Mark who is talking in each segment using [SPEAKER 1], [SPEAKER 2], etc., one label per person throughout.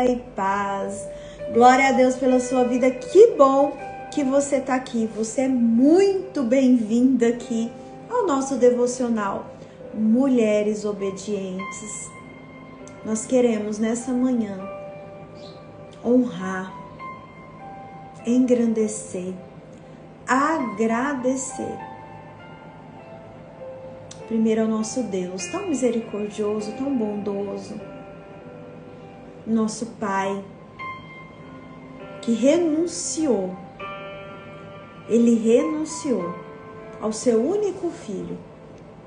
[SPEAKER 1] e paz. Glória a Deus pela sua vida. Que bom que você está aqui. Você é muito bem-vinda aqui ao nosso devocional Mulheres Obedientes. Nós queremos nessa manhã honrar, engrandecer, agradecer. Primeiro ao nosso Deus, tão misericordioso, tão bondoso. Nosso Pai, que renunciou, Ele renunciou ao seu único filho,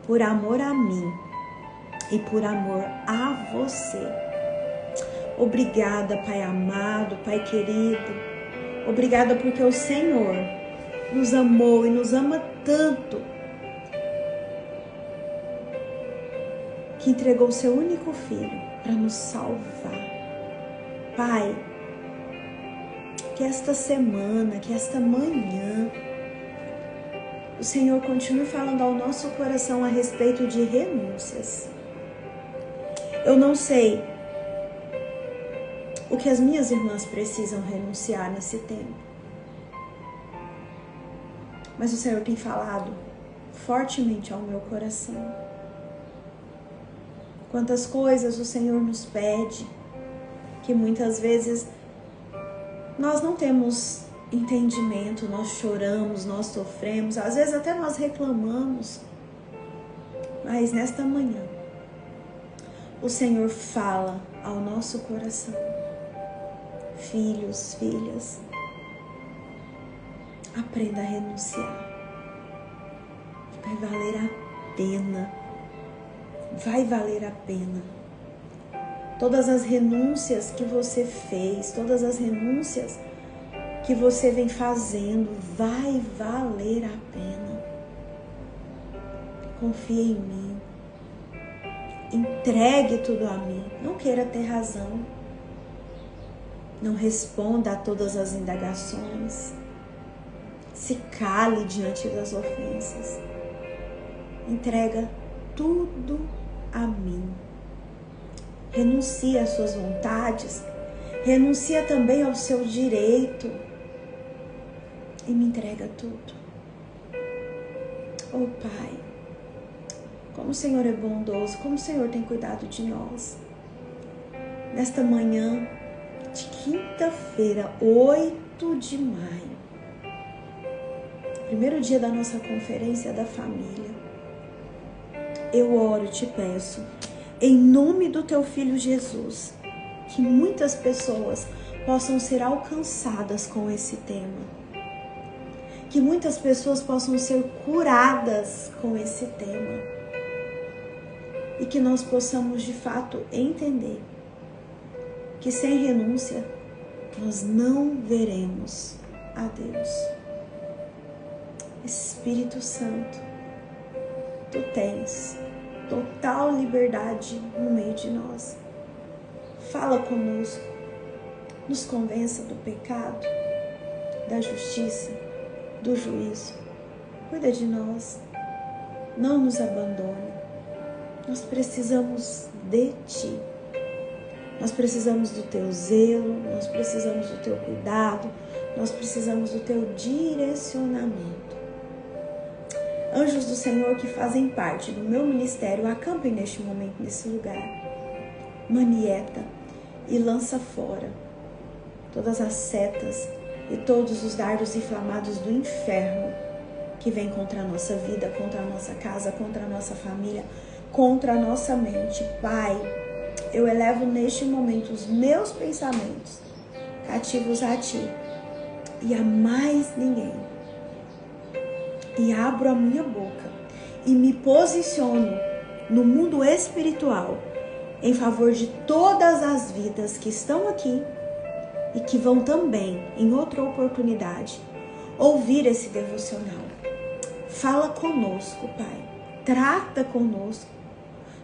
[SPEAKER 1] por amor a mim e por amor a você. Obrigada, Pai amado, Pai querido. Obrigada porque o Senhor nos amou e nos ama tanto, que entregou o seu único filho para nos salvar. Pai, que esta semana, que esta manhã, o Senhor continue falando ao nosso coração a respeito de renúncias. Eu não sei o que as minhas irmãs precisam renunciar nesse tempo, mas o Senhor tem falado fortemente ao meu coração. Quantas coisas o Senhor nos pede, que muitas vezes nós não temos entendimento, nós choramos, nós sofremos, às vezes até nós reclamamos. Mas nesta manhã, o Senhor fala ao nosso coração. Filhos, filhas, aprenda a renunciar. Vai valer a pena. Vai valer a pena. Todas as renúncias que você fez, todas as renúncias que você vem fazendo, vai valer a pena. Confie em mim. Entregue tudo a mim. Não queira ter razão. Não responda a todas as indagações. Se cale diante das ofensas. Entrega tudo a mim. Renuncia às suas vontades, renuncia também ao seu direito e me entrega tudo. Oh Pai, como o Senhor é bondoso, como o Senhor tem cuidado de nós. Nesta manhã de quinta-feira, 8 de maio, primeiro dia da nossa conferência da família, eu oro e te peço, em nome do teu Filho Jesus, que muitas pessoas possam ser alcançadas com esse tema. Que muitas pessoas possam ser curadas com esse tema. E que nós possamos de fato entender que sem renúncia nós não veremos a Deus. Espírito Santo, tu tens total liberdade no meio de nós. Fala conosco, nos convença do pecado, da justiça, do juízo. Cuida de nós, não nos abandone. Nós precisamos de ti. Nós precisamos do teu zelo, nós precisamos do teu cuidado, nós precisamos do teu direcionamento. Anjos do Senhor que fazem parte do meu ministério, acampem neste momento, nesse lugar. Manieta e lança fora todas as setas e todos os dardos inflamados do inferno que vem contra a nossa vida, contra a nossa casa, contra a nossa família, contra a nossa mente. Pai, eu elevo neste momento os meus pensamentos cativos a ti e a mais ninguém. E abro a minha boca e me posiciono no mundo espiritual em favor de todas as vidas que estão aqui e que vão também, em outra oportunidade, ouvir esse devocional. Fala conosco, Pai. Trata conosco.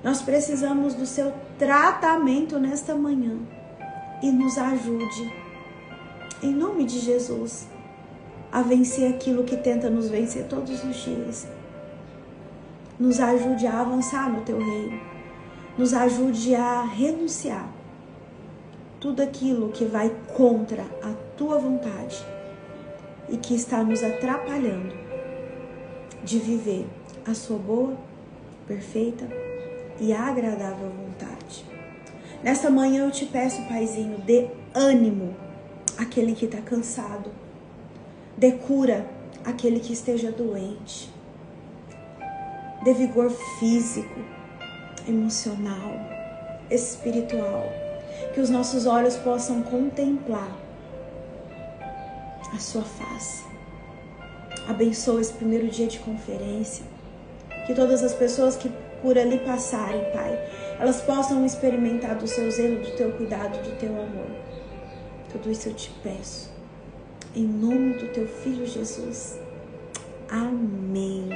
[SPEAKER 1] Nós precisamos do seu tratamento nesta manhã e nos ajude, em nome de Jesus, a vencer aquilo que tenta nos vencer todos os dias. Nos ajude a avançar no teu reino. Nos ajude a renunciar tudo aquilo que vai contra a tua vontade e que está nos atrapalhando de viver a sua boa, perfeita e agradável vontade. Nesta manhã eu te peço, Paizinho, dê ânimo àquele que está cansado, dê cura àquele que esteja doente, dê vigor físico, emocional, espiritual, que os nossos olhos possam contemplar a sua face. Abençoa esse primeiro dia de conferência, que todas as pessoas que por ali passarem, Pai, elas possam experimentar do seu zelo, do teu cuidado, do teu amor. Tudo isso eu te peço, em nome do teu Filho Jesus. Amém.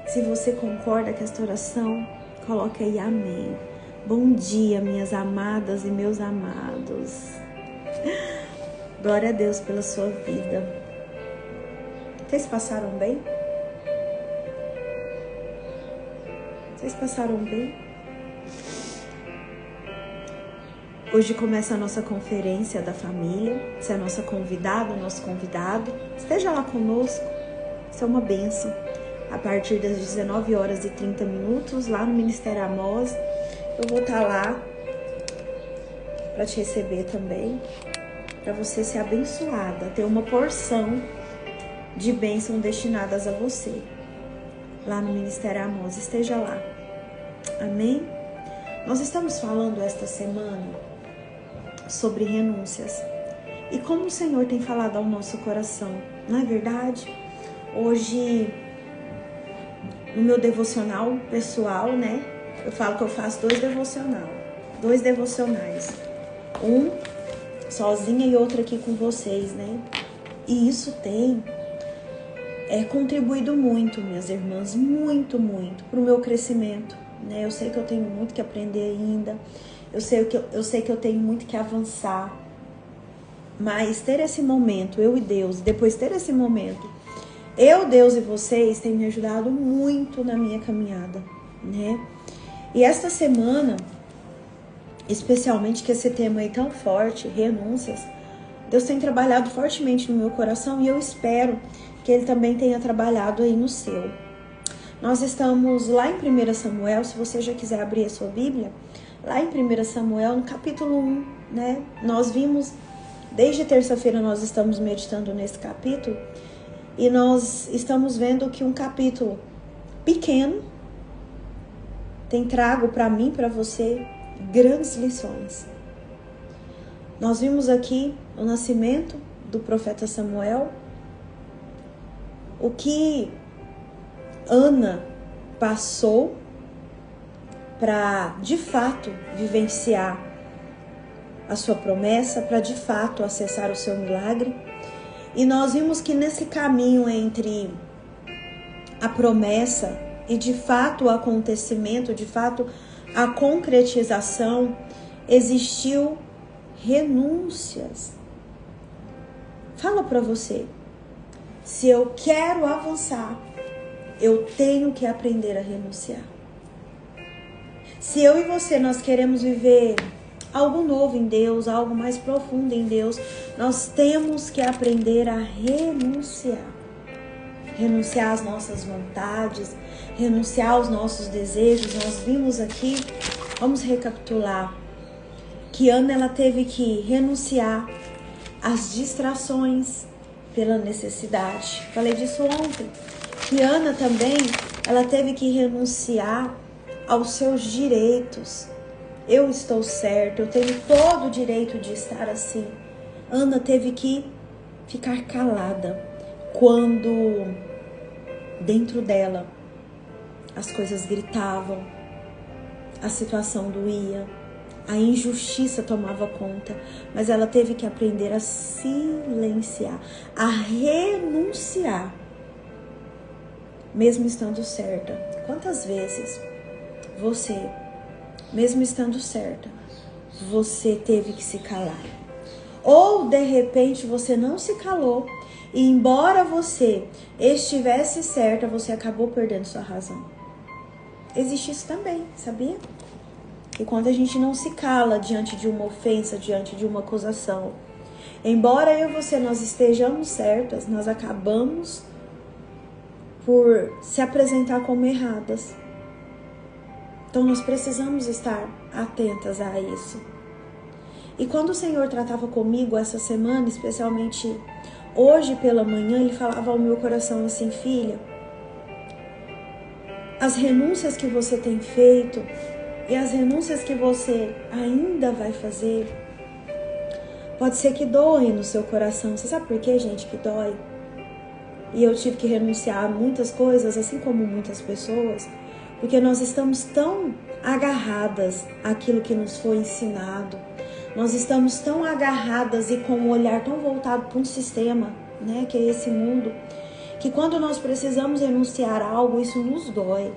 [SPEAKER 1] Se você concorda com esta oração, coloque aí amém. Bom dia, minhas amadas e meus amados. Glória a Deus pela sua vida. Vocês passaram bem? Vocês passaram bem? Hoje começa a nossa conferência da família. Se é a nossa convidada, o nosso convidado, esteja lá conosco. Isso é uma bênção. A partir das 19 horas e 30 minutos, lá no Ministério Amós, eu vou estar lá para te receber também, para você ser abençoada, ter uma porção de bênção destinadas a você, lá no Ministério Amós. Esteja lá. Amém? Nós estamos falando esta semana sobre renúncias e como o Senhor tem falado ao nosso coração, não é verdade? Hoje, no meu devocional pessoal, né? Eu falo que eu faço dois devocionais. Um sozinha e outro aqui com vocês, né? E isso tem contribuído muito, minhas irmãs, muito, para o meu crescimento, né? Eu sei que eu tenho muito que aprender ainda. Eu sei que eu tenho muito que avançar. Mas ter esse momento, eu e Deus, depois ter esse momento, eu, Deus e vocês, tem me ajudado muito na minha caminhada, né? E esta semana, especialmente que esse tema é tão forte, renúncias, Deus tem trabalhado fortemente no meu coração e eu espero que Ele também tenha trabalhado aí no seu. Nós estamos lá em 1 Samuel, se você já quiser abrir a sua Bíblia, lá em 1 Samuel, no capítulo 1, né? Nós vimos, desde terça-feira nós estamos meditando nesse capítulo, e nós estamos vendo que um capítulo pequeno tem trago para mim, para você, grandes lições. Nós vimos aqui o nascimento do profeta Samuel, o que Ana passou para, de fato, vivenciar a sua promessa, para, de fato, acessar o seu milagre. E nós vimos que nesse caminho entre a promessa e, de fato, o acontecimento, de fato, a concretização, existiu renúncias. Fala para você, se eu quero avançar, eu tenho que aprender a renunciar. Se eu e você, nós queremos viver algo novo em Deus, algo mais profundo em Deus, nós temos que aprender a renunciar. Renunciar às nossas vontades, renunciar aos nossos desejos. Nós vimos aqui, vamos recapitular, que Ana, ela teve que renunciar às distrações pela necessidade. Falei disso ontem. Que Ana também, ela teve que renunciar aos seus direitos. Eu estou certa, eu tenho todo o direito de estar assim. Ana teve que ficar calada quando dentro dela as coisas gritavam, a situação doía, a injustiça tomava conta, mas ela teve que aprender a silenciar, a renunciar, mesmo estando certa. Quantas vezes você, mesmo estando certa, você teve que se calar? Ou de repente você não se calou e embora você estivesse certa, você acabou perdendo sua razão. Existe isso também, sabia? E quando a gente não se cala diante de uma ofensa, diante de uma acusação, embora eu e você nós estejamos certas, nós acabamos por se apresentar como erradas. Então nós precisamos estar atentas a isso. E quando o Senhor tratava comigo essa semana, especialmente hoje pela manhã, Ele falava ao meu coração assim: filha, as renúncias que você tem feito e as renúncias que você ainda vai fazer, pode ser que doem no seu coração. Você sabe por quê, gente, que dói? E eu tive que renunciar a muitas coisas, assim como muitas pessoas, porque nós estamos tão agarradas àquilo que nos foi ensinado. Nós estamos tão agarradas e com um olhar tão voltado para um sistema, né, que é esse mundo, que quando nós precisamos renunciar a algo, isso nos dói.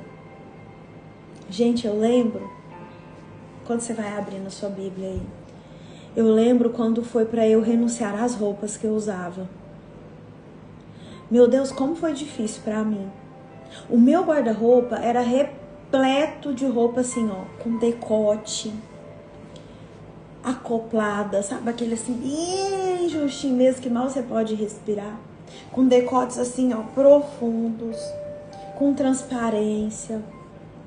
[SPEAKER 1] Gente, eu lembro, quando você vai abrir na sua Bíblia aí, eu lembro quando foi para eu renunciar às roupas que eu usava. Meu Deus, como foi difícil para mim. O meu guarda-roupa era repleto de roupa assim, ó, com decote, acoplada, sabe? Aquele assim, bem justinho mesmo, que mal você pode respirar. Com decotes assim, ó, profundos, com transparência,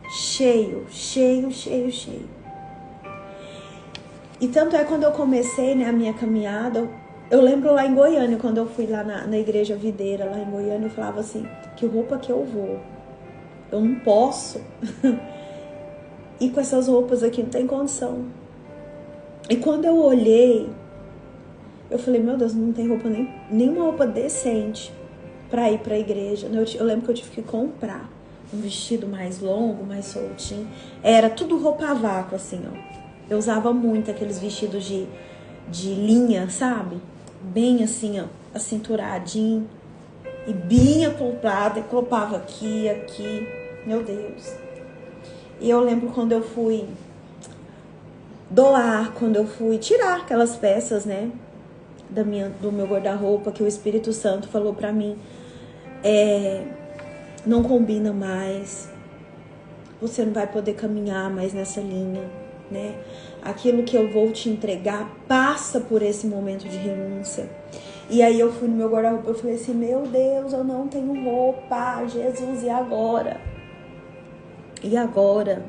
[SPEAKER 1] cheio. E tanto é quando eu comecei, né, a minha caminhada, eu lembro lá em Goiânia, quando eu fui lá na igreja videira, lá em Goiânia, eu falava assim, que roupa que eu vou? Eu não posso ir com essas roupas aqui, não tem condição. E quando eu olhei, eu falei, meu Deus, não tem roupa, nenhuma roupa decente pra ir pra igreja. Eu lembro que eu tive que comprar um vestido mais longo, mais soltinho. Era tudo roupa a vácuo, assim, ó. Eu usava muito aqueles vestidos de linha, sabe? Bem assim, ó, acinturadinho. E bem acoplado, e colocava aqui. Meu Deus. E eu lembro quando eu fui doar, quando eu fui tirar aquelas peças, né, do meu guarda-roupa, que o Espírito Santo falou pra mim, não combina mais, você não vai poder caminhar mais nessa linha, né? Aquilo que eu vou te entregar passa por esse momento de renúncia. E aí eu fui no meu guarda-roupa, eu falei assim, meu Deus, eu não tenho roupa, Jesus, e agora? E agora?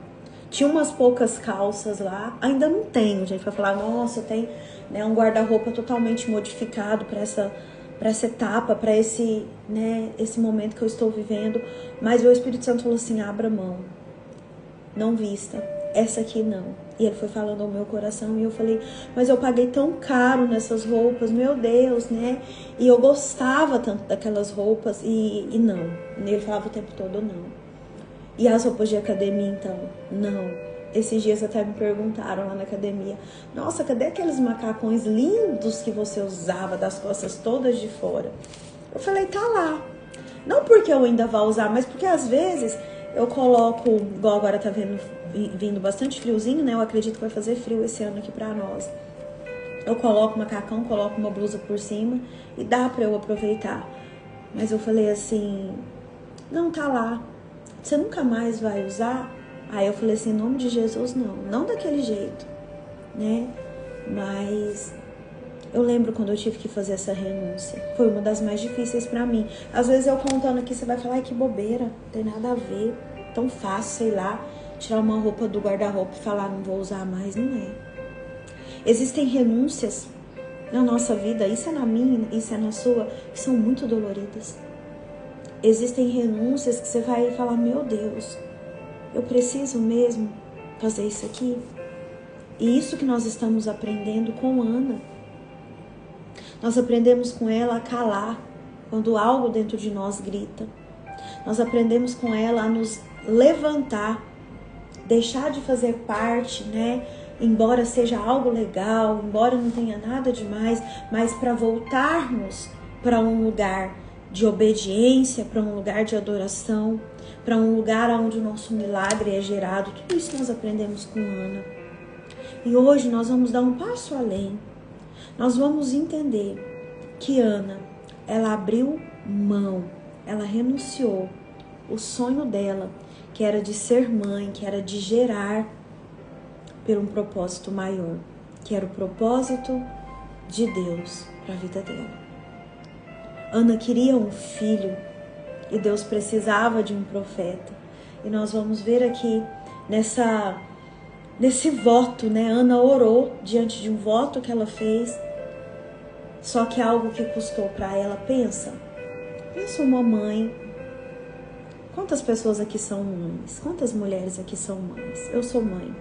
[SPEAKER 1] Tinha umas poucas calças lá, ainda não tenho, gente, pra falar, nossa, tem, né, um guarda-roupa totalmente modificado para essa etapa, para esse, né, esse momento que eu estou vivendo. Mas o Espírito Santo falou assim, abra mão, não vista, essa aqui não. E ele foi falando ao meu coração e eu falei, mas eu paguei tão caro nessas roupas, meu Deus, né? E eu gostava tanto daquelas roupas e não. E ele falava o tempo todo, não. E as roupas de academia, então? Não. Esses dias até me perguntaram lá na academia, nossa, cadê aqueles macacões lindos que você usava, das costas todas de fora? Eu falei, tá lá. Não porque eu ainda vá usar, mas porque às vezes eu coloco, igual agora tá vindo bastante friozinho, né? Eu acredito que vai fazer frio esse ano aqui pra nós. Eu coloco macacão, coloco uma blusa por cima e dá pra eu aproveitar. Mas eu falei assim, não, tá lá. Você nunca mais vai usar? Aí eu falei assim, em nome de Jesus, não daquele jeito, né? Mas eu lembro quando eu tive que fazer essa renúncia. Foi uma das mais difíceis pra mim. Às vezes eu contando aqui, você vai falar, ai, que bobeira, não tem nada a ver. Tão fácil, sei lá, tirar uma roupa do guarda-roupa e falar, não vou usar mais. Não é. Existem renúncias na nossa vida, isso é na minha, isso é na sua, que são muito doloridas. Existem renúncias que você vai falar, meu Deus, eu preciso mesmo fazer isso aqui? E isso que nós estamos aprendendo com Ana. Nós aprendemos com ela a calar quando algo dentro de nós grita. Nós aprendemos com ela a nos levantar, deixar de fazer parte, né? Embora seja algo legal, embora não tenha nada demais, mas para voltarmos para um lugar de obediência, para um lugar de adoração, para um lugar onde o nosso milagre é gerado. Tudo isso nós aprendemos com Ana. E hoje nós vamos dar um passo além. Nós vamos entender que Ana, ela abriu mão, ela renunciou o sonho dela, que era de ser mãe, que era de gerar, por um propósito maior, que era o propósito de Deus para a vida dela. Ana queria um filho e Deus precisava de um profeta. E nós vamos ver aqui nesse voto, né? Ana orou diante de um voto que ela fez, só que algo que custou para ela. Pensa uma mãe. Quantas pessoas aqui são mães? Quantas mulheres aqui são mães? Eu sou mãe.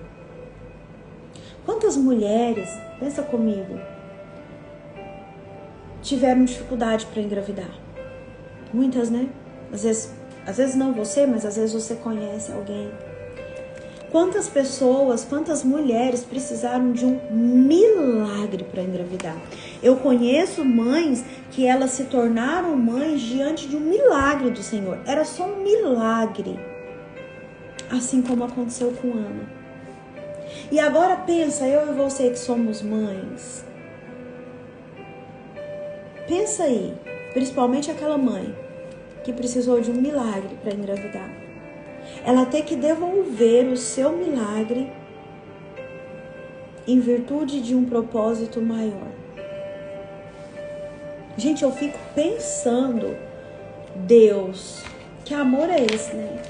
[SPEAKER 1] Quantas mulheres, pensa comigo, tiveram dificuldade para engravidar? Muitas, né? Às vezes não você, mas às vezes você conhece alguém. Quantas pessoas, quantas mulheres precisaram de um milagre para engravidar? Eu conheço mães que elas se tornaram mães diante de um milagre do Senhor. Era só um milagre. Assim como aconteceu com Ana. E agora pensa, eu e você que somos mães. Pensa aí, principalmente aquela mãe que precisou de um milagre para engravidar. Ela tem que devolver o seu milagre em virtude de um propósito maior. Gente, eu fico pensando, Deus, que amor é esse, né?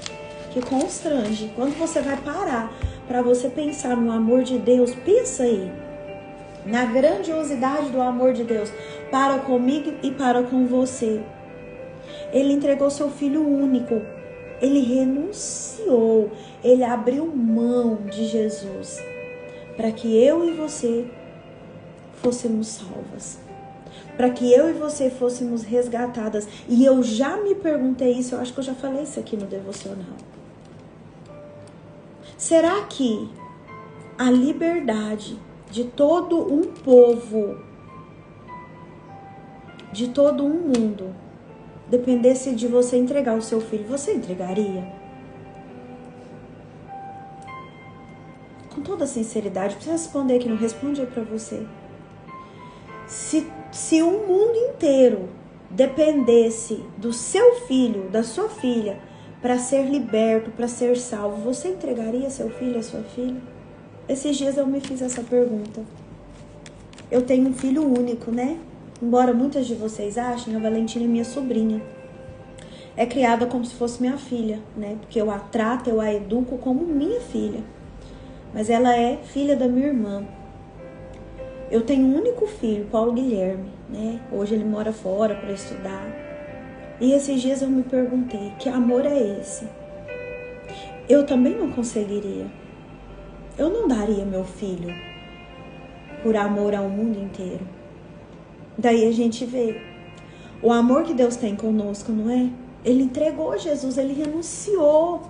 [SPEAKER 1] Que constrange. Quando você vai parar para você pensar no amor de Deus, pensa aí, na grandiosidade do amor de Deus para comigo e para com você. Ele entregou seu filho único. Ele renunciou, ele abriu mão de Jesus para que eu e você fôssemos salvas, para que eu e você fôssemos resgatadas. E eu já me perguntei isso, eu acho que eu já falei isso aqui no devocional. Será que a liberdade de todo um povo, de todo um mundo, dependesse de você entregar o seu filho, você entregaria? Com toda sinceridade, precisa responder aqui, não responde aí pra você. Se o mundo inteiro dependesse do seu filho, da sua filha, para ser liberto, para ser salvo, você entregaria seu filho, a sua filha? Esses dias eu me fiz essa pergunta. Eu tenho um filho único, né? Embora muitas de vocês achem, a Valentina é minha sobrinha. É criada como se fosse minha filha, né? Porque eu a trato, eu a educo como minha filha. Mas ela é filha da minha irmã. Eu tenho um único filho, Paulo Guilherme, né? Hoje ele mora fora para estudar. E esses dias eu me perguntei, que amor é esse? Eu também não conseguiria. Eu não daria meu filho por amor ao mundo inteiro. Daí a gente vê o amor que Deus tem conosco, não é? Ele entregou Jesus, ele renunciou.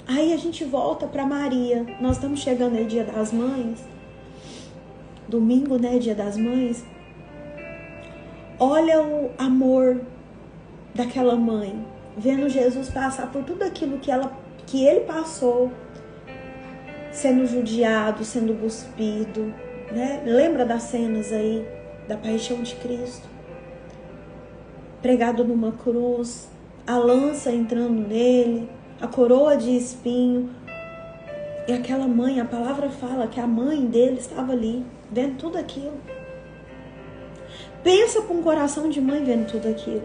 [SPEAKER 1] Aí a gente volta para Maria. Nós estamos chegando aí, Dia das Mães. Domingo, né? Dia das Mães. Olha o amor daquela mãe, vendo Jesus passar por tudo aquilo que ele passou, sendo judiado, sendo cuspido, né? Lembra das cenas aí da paixão de Cristo? Pregado numa cruz, a lança entrando nele, a coroa de espinho. E aquela mãe, a palavra fala que a mãe dele estava ali, vendo tudo aquilo. Pensa com um coração de mãe vendo tudo aquilo.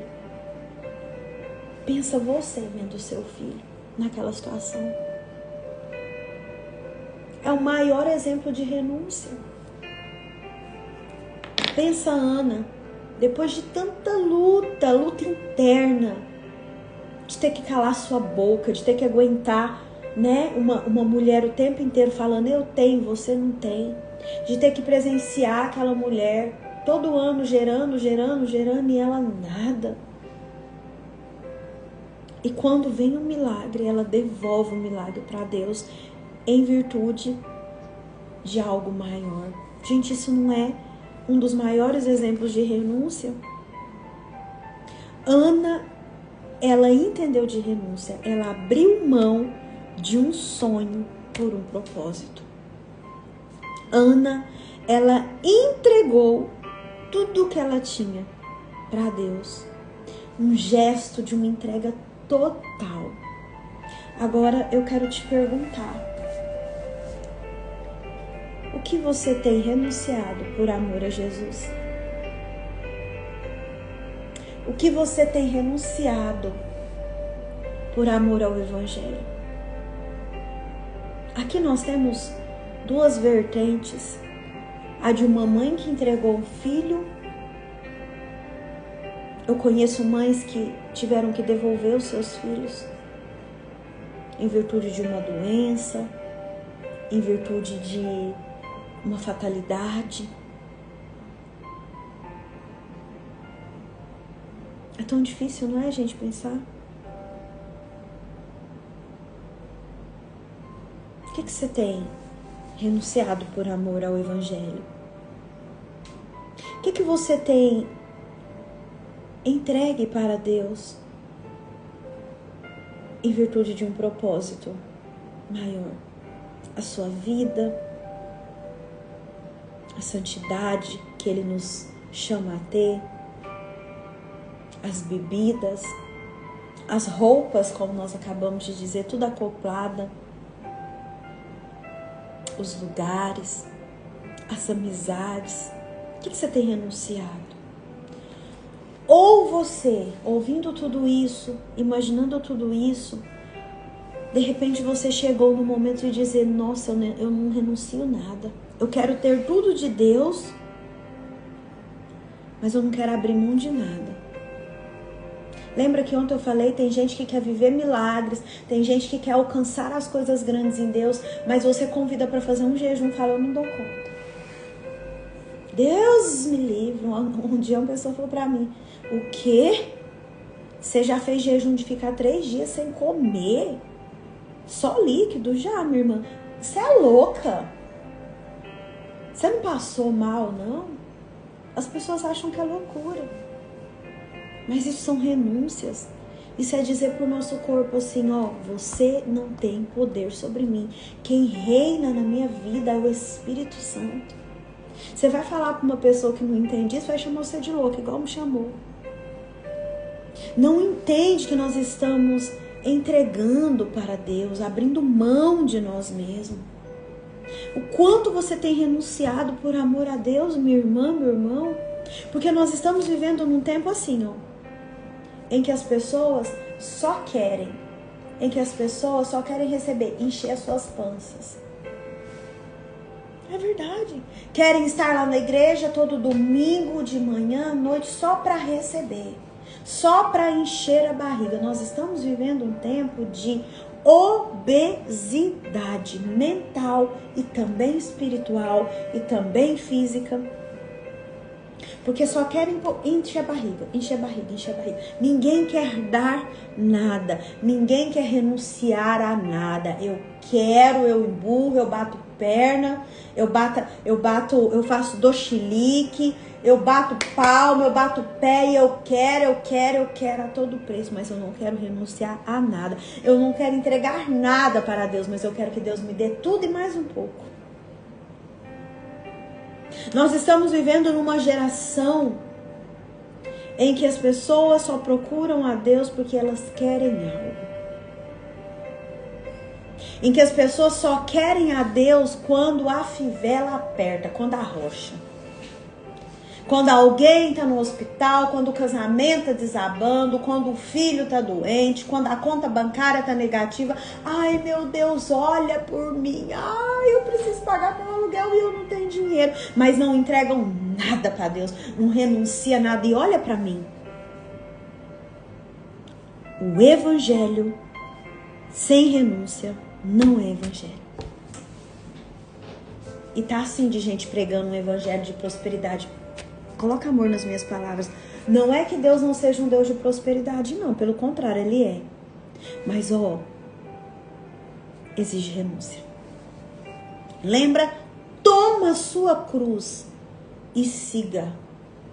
[SPEAKER 1] Pensa você vendo o seu filho naquela situação. É o maior exemplo de renúncia. Pensa Ana, depois de tanta luta interna, de ter que calar sua boca, de ter que aguentar, né, uma mulher o tempo inteiro falando, eu tenho, você não tem. De ter que presenciar aquela mulher todo ano gerando e ela nada. E quando vem um milagre, ela devolve o milagre para Deus em virtude de algo maior. Gente, isso não é um dos maiores exemplos de renúncia? Ana, ela entendeu de renúncia. Ela abriu mão de um sonho por um propósito. Ana, ela entregou tudo que ela tinha para Deus. Um gesto de uma entrega total. Agora eu quero te perguntar, que você tem renunciado por amor a Jesus? O que você tem renunciado por amor ao Evangelho? Aqui nós temos duas vertentes. A de uma mãe que entregou um filho. Eu conheço mães que tiveram que devolver os seus filhos em virtude de uma doença, em virtude de uma fatalidade. É tão difícil, não é, a gente pensar? O que você tem renunciado por amor ao Evangelho? O que você tem entregue para Deus em virtude de um propósito maior? A sua vida, a santidade que Ele nos chama a ter, as bebidas, as roupas, como nós acabamos de dizer, tudo acoplada, os lugares, as amizades. O que você tem renunciado? Ou você, ouvindo tudo isso, imaginando tudo isso, de repente você chegou no momento de dizer: nossa, eu não renuncio nada. Eu quero ter tudo de Deus, mas eu não quero abrir mão de nada. Lembra que ontem eu falei, tem gente que quer viver milagres, tem gente que quer alcançar as coisas grandes em Deus, mas você convida para fazer um jejum e fala: eu não dou conta. Deus me livre. Um dia uma pessoa falou para mim: o quê? Você já fez jejum de ficar 3 dias sem comer? Só líquido? Já, minha irmã. Você é louca. Você não passou mal, não? As pessoas acham que é loucura. Mas isso são renúncias. Isso é dizer para o nosso corpo assim: ó, você não tem poder sobre mim. Quem reina na minha vida é o Espírito Santo. Você vai falar para uma pessoa que não entende isso, vai chamar você de louca, igual me chamou. Não entende que nós estamos entregando para Deus, abrindo mão de nós mesmos. O quanto você tem renunciado por amor a Deus, minha irmã, meu irmão? Porque nós estamos vivendo num tempo assim, ó, em que as pessoas só querem receber, encher as suas panças. É verdade. Querem estar lá na igreja todo domingo, de manhã, à noite, só para receber, só para encher a barriga. Nós estamos vivendo um tempo de obesidade mental e também espiritual e também física. Porque só querem encher a barriga. Ninguém quer dar nada. Ninguém quer renunciar a nada. Eu quero, eu emburro, eu bato perna, eu faço doxilique, eu bato palma, eu bato pé e eu quero a todo preço. Mas eu não quero renunciar a nada. Eu não quero entregar nada para Deus, mas eu quero que Deus me dê tudo e mais um pouco. Nós estamos vivendo numa geração em que as pessoas só procuram a Deus porque elas querem algo. Em que as pessoas só querem a Deus quando a fivela aperta, quando arrocha. Quando alguém está no hospital, quando o casamento está desabando, quando o filho está doente, quando a conta bancária está negativa. Ai, meu Deus, olha por mim. Ai, eu preciso pagar meu aluguel e eu não tenho dinheiro. Mas não entregam nada para Deus, não renuncia nada. E olha para mim. O evangelho sem renúncia não é evangelho. E tá assim de gente pregando um evangelho de prosperidade. Coloca amor nas minhas palavras. Não é que Deus não seja um Deus de prosperidade, não. Pelo contrário, Ele é. Mas, exige renúncia. Lembra? Toma a sua cruz e siga.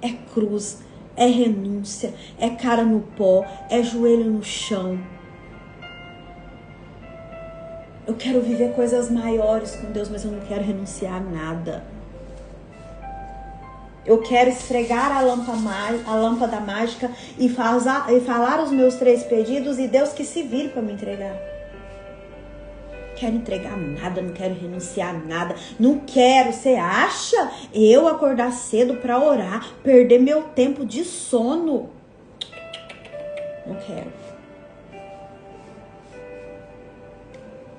[SPEAKER 1] É cruz, é renúncia, é cara no pó, é joelho no chão. Eu quero viver coisas maiores com Deus, mas eu não quero renunciar a nada. Eu quero esfregar a lâmpada mágica e falar os meus 3 pedidos e Deus que se vire para me entregar. quero entregar nada, não quero renunciar a nada, não quero. Você acha eu acordar cedo para orar, perder meu tempo de sono? Não quero.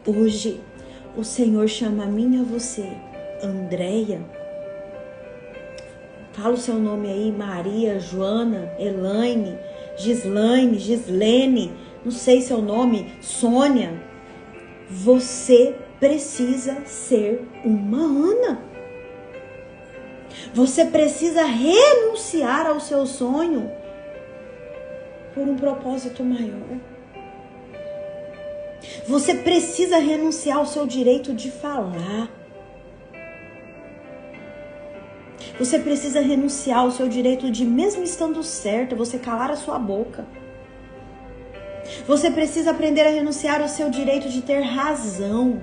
[SPEAKER 1] Hoje, o Senhor chama a mim e a você, Andréia. Fala o seu nome aí, Maria, Joana, Elaine, Gislaine, Gislene, não sei seu nome, Sônia. Você precisa ser uma Ana. Você precisa renunciar ao seu sonho por um propósito maior. Você precisa renunciar ao seu direito de falar. Você precisa renunciar ao seu direito de, mesmo estando certa, você calar a sua boca. Você precisa aprender a renunciar ao seu direito de ter razão.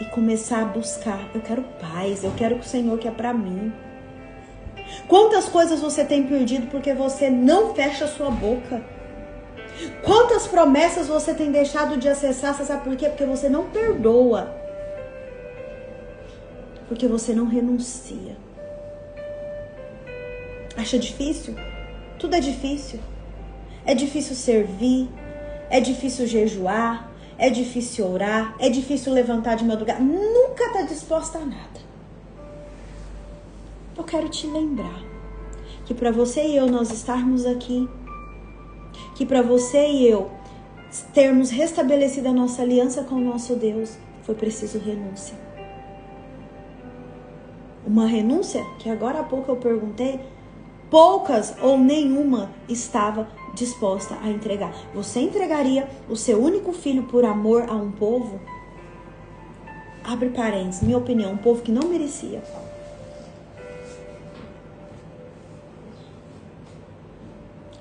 [SPEAKER 1] E começar a buscar. Eu quero paz, eu quero o que o Senhor quer pra mim. Quantas coisas você tem perdido porque você não fecha a sua boca? Quantas promessas você tem deixado de acessar? Você sabe por quê? Porque você não perdoa. Porque você não renuncia. Acha difícil? Tudo é difícil. É difícil servir, é difícil jejuar, é difícil orar, é difícil levantar de madrugada. Nunca está disposta a nada. Eu quero te lembrar que para você e eu nós estarmos aqui, que para você e eu termos restabelecido a nossa aliança com o nosso Deus, foi preciso renúncia. Uma renúncia que agora há pouco eu perguntei, poucas ou nenhuma estava disposta a entregar. Você entregaria o seu único filho por amor a um povo? Abre parênteses, minha opinião, um povo que não merecia.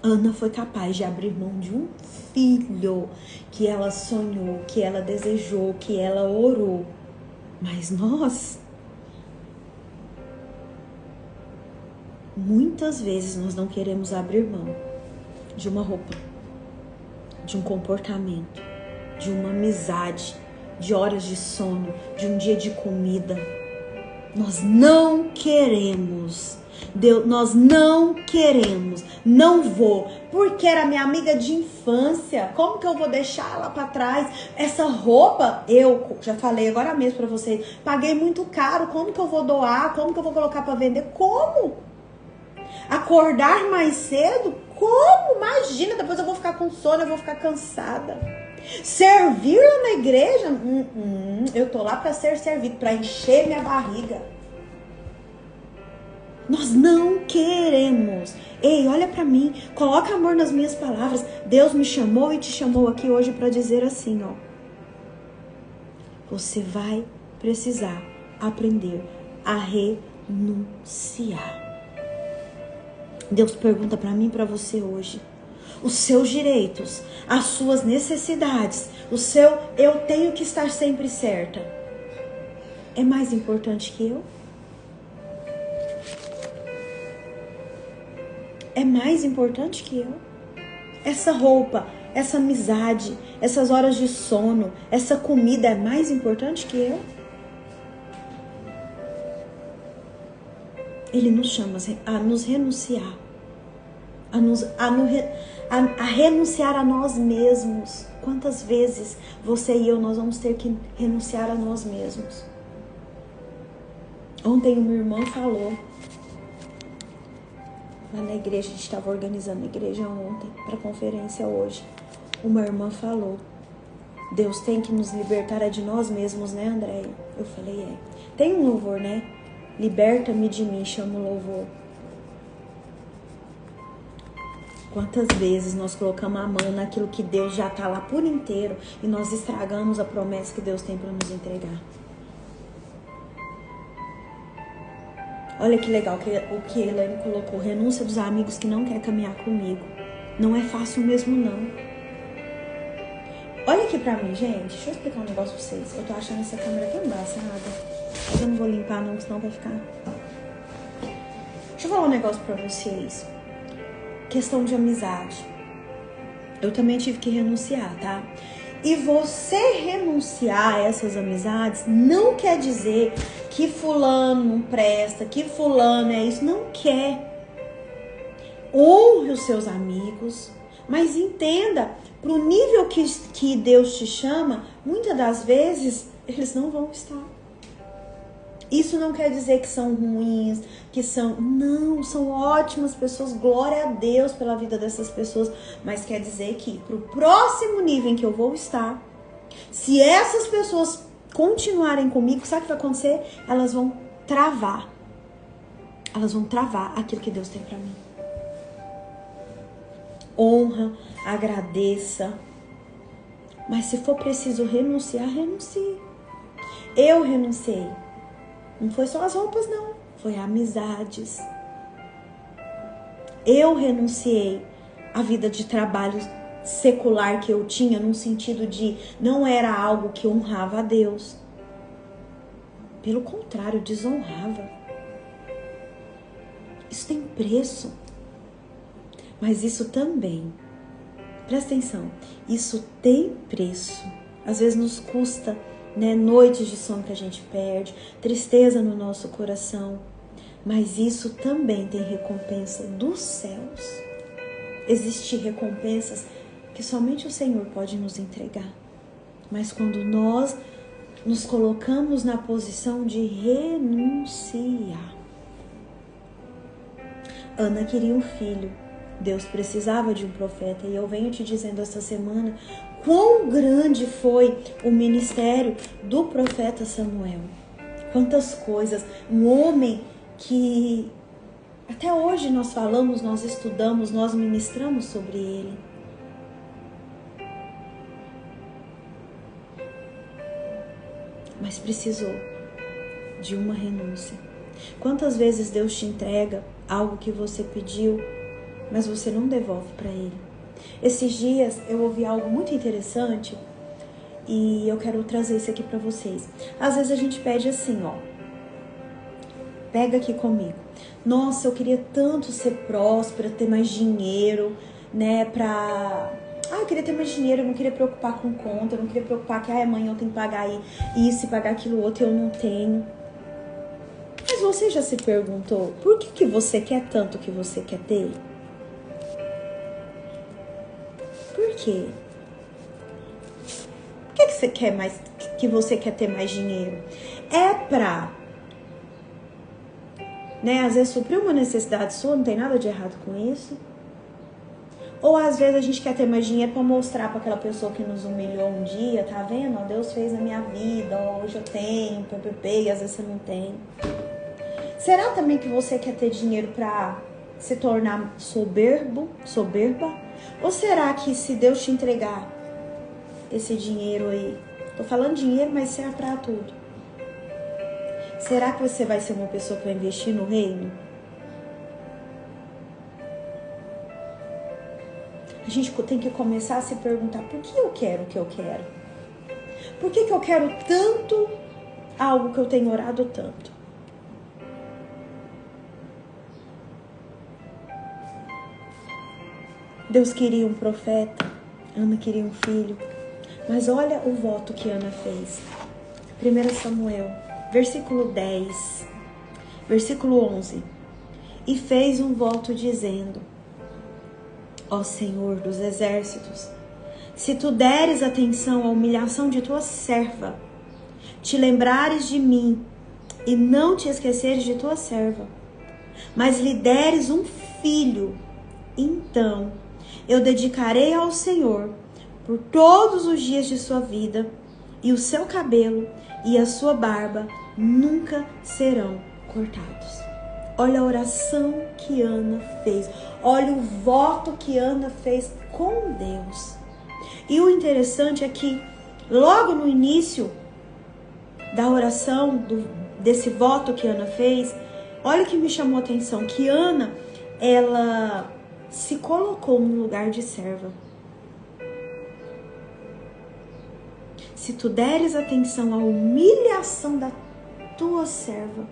[SPEAKER 1] Ana foi capaz de abrir mão de um filho que ela sonhou, que ela desejou, que ela orou. Mas nós, muitas vezes nós não queremos abrir mão de uma roupa, de um comportamento, de uma amizade, de horas de sono, de um dia de comida. Nós não queremos. Deus, nós não queremos. Não vou, porque era minha amiga de infância. Como que eu vou deixar ela para trás? Essa roupa, eu já falei agora mesmo para vocês, paguei muito caro. Como que eu vou doar? Como que eu vou colocar para vender? Como? Acordar mais cedo? Como? Imagina, depois eu vou ficar com sono, eu vou ficar cansada. Servir na igreja? Eu tô lá para ser servido, para encher minha barriga. Nós não queremos. Ei, olha para mim, coloca amor nas minhas palavras. Deus me chamou e te chamou aqui hoje para dizer assim, ó. Você vai precisar aprender a renunciar. Deus pergunta para mim e para você hoje. Os seus direitos, as suas necessidades, o seu eu tenho que estar sempre certa. É mais importante que eu? É mais importante que eu? Essa roupa, essa amizade, essas horas de sono, essa comida é mais importante que eu? Ele nos chama a nos renunciar, a renunciar a nós mesmos. Quantas vezes você e eu nós vamos ter que renunciar a nós mesmos? Ontem uma irmã falou, lá na igreja, a gente estava organizando a igreja ontem, para a conferência hoje. Uma irmã falou, Deus tem que nos libertar de nós mesmos, né, Andréia? Eu falei, é. Tem um louvor, né? Liberta-me de mim, chama o louvor. Quantas vezes nós colocamos a mão naquilo que Deus já está lá por inteiro e nós estragamos a promessa que Deus tem para nos entregar. Olha que legal o que Elaine colocou. Renúncia dos amigos que não querem caminhar comigo. Não é fácil mesmo, não. Olha aqui pra mim, gente. Deixa eu explicar um negócio pra vocês. Eu tô achando essa câmera tão embaçada. Mas eu não vou limpar não, senão vai ficar... Deixa eu falar um negócio pra vocês. Questão de amizade. Eu também tive que renunciar, tá? E você renunciar a essas amizades não quer dizer que fulano não presta, que fulano é isso. Não quer. Honre os seus amigos, mas entenda, para o nível que Deus te chama, muitas das vezes eles não vão estar. Isso não quer dizer que são ruins, que são... Não, são ótimas pessoas, glória a Deus pela vida dessas pessoas. Mas quer dizer que pro próximo nível em que eu vou estar, se essas pessoas continuarem comigo, sabe o que vai acontecer? Elas vão travar. Elas vão travar aquilo que Deus tem pra mim. Honra, agradeça. Mas se for preciso renunciar, renuncie. Eu renunciei. Não foi só as roupas, não. Foi amizades. Eu renunciei à vida de trabalho secular que eu tinha, num sentido de não era algo que honrava a Deus. Pelo contrário, desonrava. Isso tem preço. Mas isso também, presta atenção, isso tem preço. Às vezes nos custa, né, noites de sono que a gente perde, tristeza no nosso coração. Mas isso também tem recompensa dos céus. Existem recompensas que somente o Senhor pode nos entregar. Mas quando nós nos colocamos na posição de renunciar. Ana queria um filho. Deus precisava de um profeta. E eu venho te dizendo essa semana quão grande foi o ministério do profeta Samuel. Quantas coisas. Um homem que até hoje nós falamos, nós estudamos, nós ministramos sobre ele. Mas precisou de uma renúncia. Quantas vezes Deus te entrega algo que você pediu, mas você não devolve para ele? Esses dias eu ouvi algo muito interessante e eu quero trazer isso aqui para vocês. Às vezes a gente pede assim, ó. Pega aqui comigo. Nossa, eu queria tanto ser próspera, ter mais dinheiro, né, eu queria ter mais dinheiro, eu não queria preocupar com conta, eu não queria preocupar que amanhã eu tenho que pagar isso e pagar aquilo outro e eu não tenho. Mas você já se perguntou, por que você quer tanto que você quer ter? Por quê? Por que você quer mais, que você quer ter mais dinheiro? É pra, né, às vezes suprir uma necessidade sua, não tem nada de errado com isso. Ou às vezes a gente quer ter mais dinheiro para mostrar para aquela pessoa que nos humilhou um dia, tá vendo? Ó, Deus fez na minha vida, ó, hoje eu tenho, e às vezes você não tem. Será também que você quer ter dinheiro para se tornar soberba? Ou será que se Deus te entregar esse dinheiro aí, tô falando dinheiro, mas serve para tudo, será que você vai ser uma pessoa para investir no reino? A gente tem que começar a se perguntar, por que eu quero o que eu quero? Por que eu quero tanto algo que eu tenho orado tanto? Deus queria um profeta, Ana queria um filho. Mas olha o voto que Ana fez. 1 Samuel, versículo 10, versículo 11. E fez um voto dizendo: ó Senhor dos exércitos, se tu deres atenção à humilhação de tua serva, te lembrares de mim e não te esqueceres de tua serva, mas lhe deres um filho, então eu dedicarei ao Senhor por todos os dias de sua vida, e o seu cabelo e a sua barba nunca serão cortados. Olha a oração que Ana fez. Olha o voto que Ana fez com Deus. E o interessante é que logo no início da oração, desse voto que Ana fez, olha o que me chamou a atenção, que Ana, ela se colocou no lugar de serva. Se tu deres atenção à humilhação da tua serva,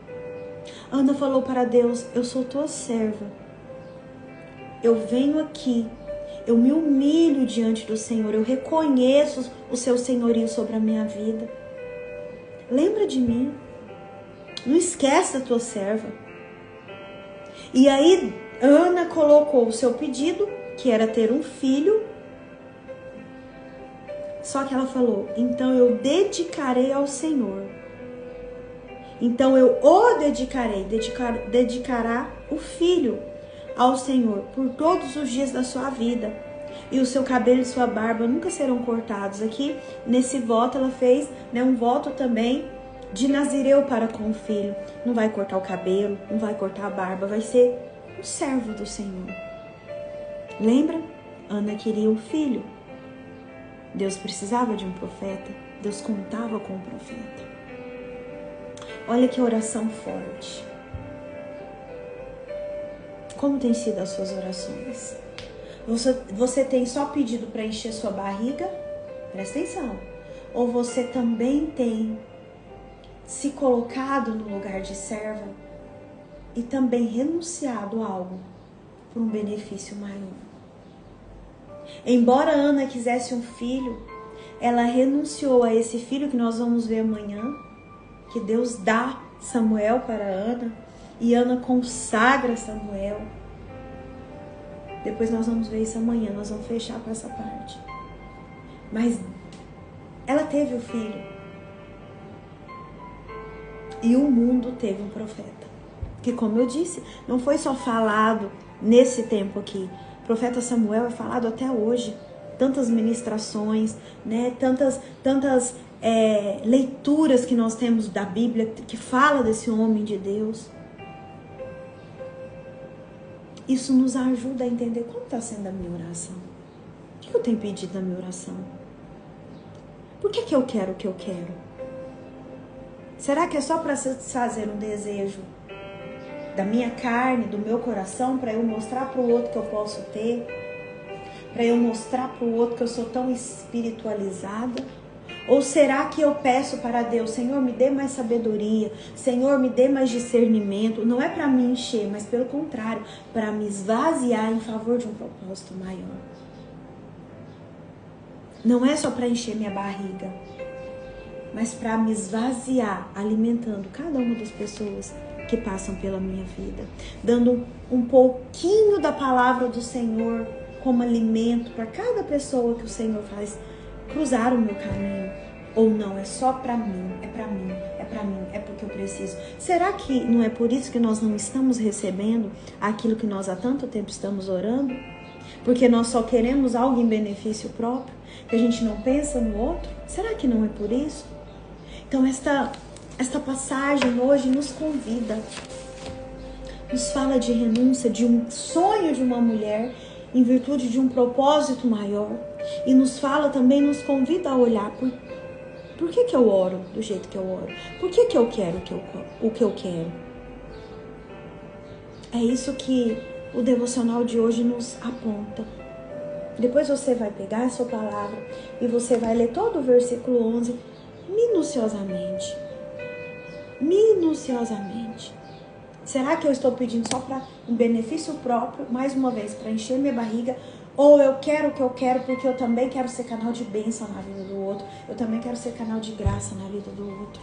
[SPEAKER 1] Ana falou para Deus: eu sou tua serva. Eu venho aqui Eu me humilho diante do Senhor, eu reconheço o seu senhorio sobre a minha vida. Lembra de mim. Não esquece da tua serva. E aí, Ana colocou o seu pedido, que era ter um filho. Só que ela falou, então eu dedicarei ao Senhor. Então eu o dedicarei, dedicará o filho ao Senhor por todos os dias da sua vida. E o seu cabelo e sua barba nunca serão cortados. Aqui, nesse voto, ela fez, né, um voto também de nazireu para com o filho. Não vai cortar o cabelo, não vai cortar a barba, vai ser um servo do Senhor. Lembra? Ana queria um filho. Deus precisava de um profeta. Deus contava com um profeta. Olha que oração forte. Como tem sido as suas orações? Você tem só pedido para encher sua barriga? Presta atenção. Ou você também tem se colocado no lugar de serva e também renunciado a algo por um benefício maior? Embora Ana quisesse um filho, ela renunciou a esse filho que nós vamos ver amanhã, que Deus dá Samuel para Ana, e Ana consagra Samuel. Depois nós vamos ver isso amanhã, nós vamos fechar com essa parte. Mas ela teve o filho. E o mundo teve um profeta. Que, como eu disse, não foi só falado nesse tempo aqui. O profeta Samuel é falado até hoje. Tantas ministrações, né? Tantas leituras que nós temos da Bíblia que fala desse homem de Deus. Isso nos ajuda a entender como está sendo a minha oração. O que eu tenho pedido na minha oração? Por que eu quero o que eu quero? Será que é só para satisfazer um desejo da minha carne, do meu coração, para eu mostrar para o outro que eu posso ter? Para eu mostrar para o outro que eu sou tão espiritualizada? Ou será que eu peço para Deus, Senhor, me dê mais sabedoria, Senhor, me dê mais discernimento? Não é para me encher, mas pelo contrário, para me esvaziar em favor de um propósito maior. Não é só para encher minha barriga, mas para me esvaziar, alimentando cada uma das pessoas que passam pela minha vida, dando um pouquinho da palavra do Senhor como alimento para cada pessoa que o Senhor faz cruzar o meu caminho. Ou não, é só para mim, é para mim, é para mim, é porque eu preciso. Será que não é por isso que nós não estamos recebendo aquilo que nós há tanto tempo estamos orando? Porque nós só queremos algo em benefício próprio, que a gente não pensa no outro? Será que não é por isso? Então esta passagem hoje nos convida, nos fala de renúncia, de um sonho de uma mulher em virtude de um propósito maior. E nos fala também, nos convida a olhar por que eu oro do jeito que eu oro? Por que eu quero o que eu quero? É isso que o devocional de hoje nos aponta. Depois você vai pegar a sua palavra e você vai ler todo o versículo 11 minuciosamente. Minuciosamente. Será que eu estou pedindo só para um benefício próprio, mais uma vez, para encher minha barriga? Ou eu quero o que eu quero porque eu também quero ser canal de bênção na vida do outro. Eu também quero ser canal de graça na vida do outro.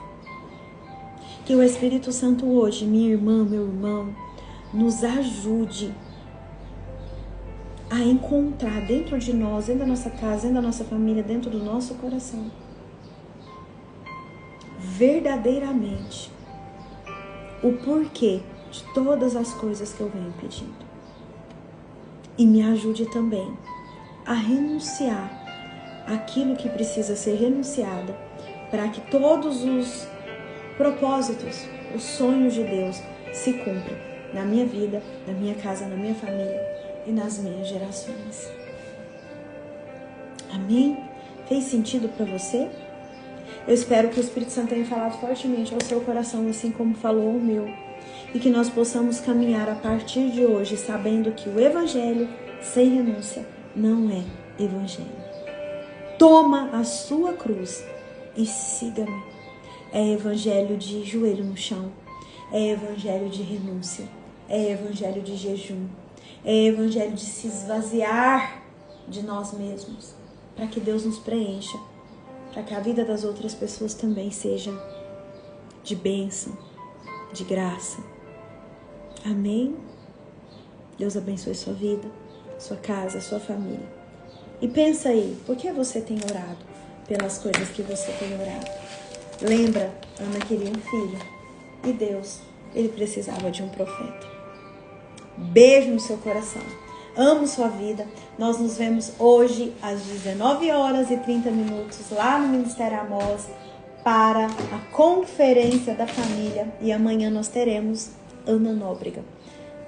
[SPEAKER 1] Que o Espírito Santo hoje, minha irmã, meu irmão, nos ajude a encontrar dentro de nós, dentro da nossa casa, dentro da nossa família, dentro do nosso coração, verdadeiramente, o porquê de todas as coisas que eu venho pedindo. E me ajude também a renunciar aquilo que precisa ser renunciado para que todos os propósitos, os sonhos de Deus se cumpram na minha vida, na minha casa, na minha família e nas minhas gerações. Amém? Fez sentido para você? Eu espero que o Espírito Santo tenha falado fortemente ao seu coração, assim como falou ao meu. E que nós possamos caminhar a partir de hoje sabendo que o Evangelho sem renúncia não é Evangelho. Toma a sua cruz e siga-me. É Evangelho de joelho no chão. É Evangelho de renúncia. É Evangelho de jejum. É Evangelho de se esvaziar de nós mesmos, para que Deus nos preencha, para que a vida das outras pessoas também seja de bênção, de graça. Amém? Deus abençoe sua vida, sua casa, sua família. E pensa aí, por que você tem orado pelas coisas que você tem orado? Lembra, Ana queria um filho e Deus, ele precisava de um profeta. Beijo no seu coração. Amo sua vida. Nós nos vemos hoje às 19h30 lá no Ministério Amós para a Conferência da Família. E amanhã nós teremos Ana Nóbrega.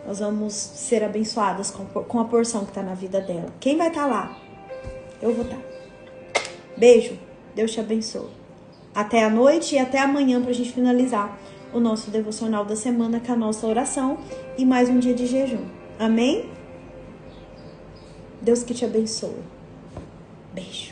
[SPEAKER 1] Nós vamos ser abençoadas com a porção que está na vida dela. Quem vai estar lá? Eu vou estar. Beijo. Deus te abençoe. Até a noite e até amanhã para a gente finalizar o nosso devocional da semana com a nossa oração e mais um dia de jejum. Amém? Deus que te abençoe. Beijo.